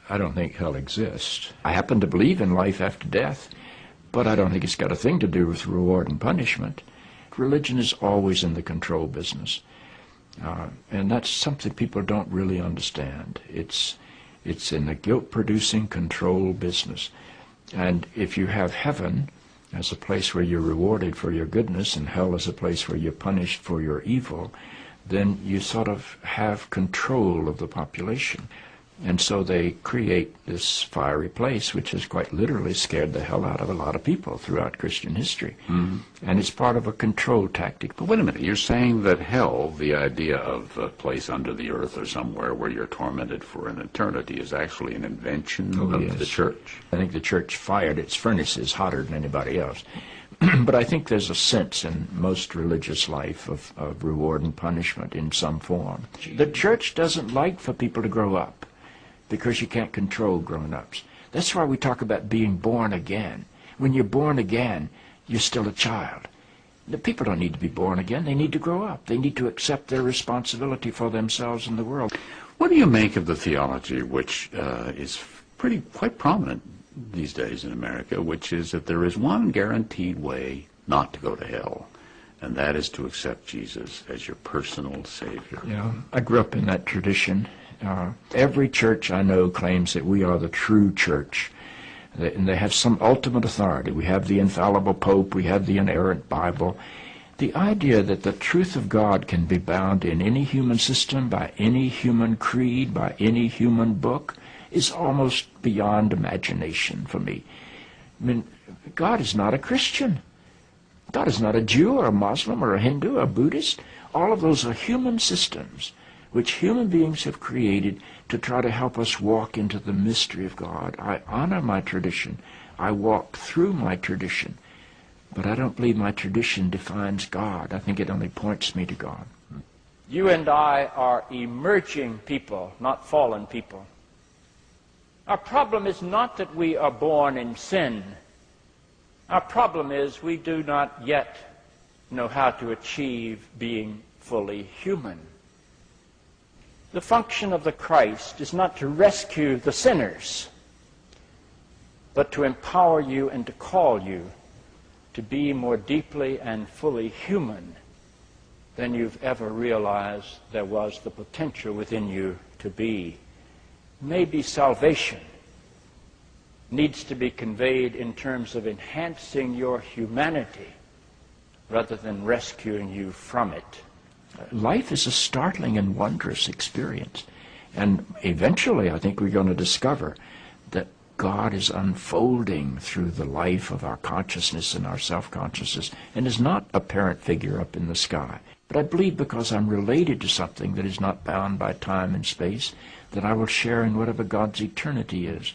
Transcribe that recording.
I don't think hell exists. I happen to believe in life after death, but I don't think it's got a thing to do with reward and punishment. Religion is always in the control business. And that's something people don't really understand. It's in the guilt-producing control business. And if you have heaven as a place where you're rewarded for your goodness and hell as a place where you're punished for your evil, then you sort of have control of the population. And so they create this fiery place, which has quite literally scared the hell out of a lot of people throughout Christian history. Mm-hmm. And it's part of a control tactic. But wait a minute, you're saying that hell, the idea of a place under the earth or somewhere where you're tormented for an eternity, is actually an invention of the church? I think the church fired its furnaces hotter than anybody else. But I think there's a sense in most religious life of reward and punishment in some form. The church doesn't like for people to grow up, because you can't control grown-ups. That's why we talk about being born again. When you're born again, you're still a child. The people don't need to be born again. They need to grow up. They need to accept their responsibility for themselves and the world. What do you make of the theology, which is quite prominent these days in America, which is that there is one guaranteed way not to go to hell, and that is to accept Jesus as your personal Savior? Yeah, I grew up in that tradition. Every church I know claims that we are the true church, and they have some ultimate authority. We have the infallible Pope, we have the inerrant Bible. The idea that the truth of God can be bound in any human system, by any human creed, by any human book, is almost beyond imagination for me. I mean, God is not a Christian. God is not a Jew or a Muslim or a Hindu or a Buddhist. All of those are human systems which human beings have created to try to help us walk into the mystery of God. I honor my tradition. I walk through my tradition. But I don't believe my tradition defines God. I think it only points me to God. You and I are emerging people, not fallen people. Our problem is not that we are born in sin. Our problem is we do not yet know how to achieve being fully human. The function of the Christ is not to rescue the sinners, but to empower you and to call you to be more deeply and fully human than you've ever realized there was the potential within you to be. Maybe salvation needs to be conveyed in terms of enhancing your humanity rather than rescuing you from it. Life is a startling and wondrous experience. And eventually, I think we're going to discover that God is unfolding through the life of our consciousness and our self-consciousness, and is not a parent figure up in the sky. But I believe because I'm related to something that is not bound by time and space, that I will share in whatever God's eternity is.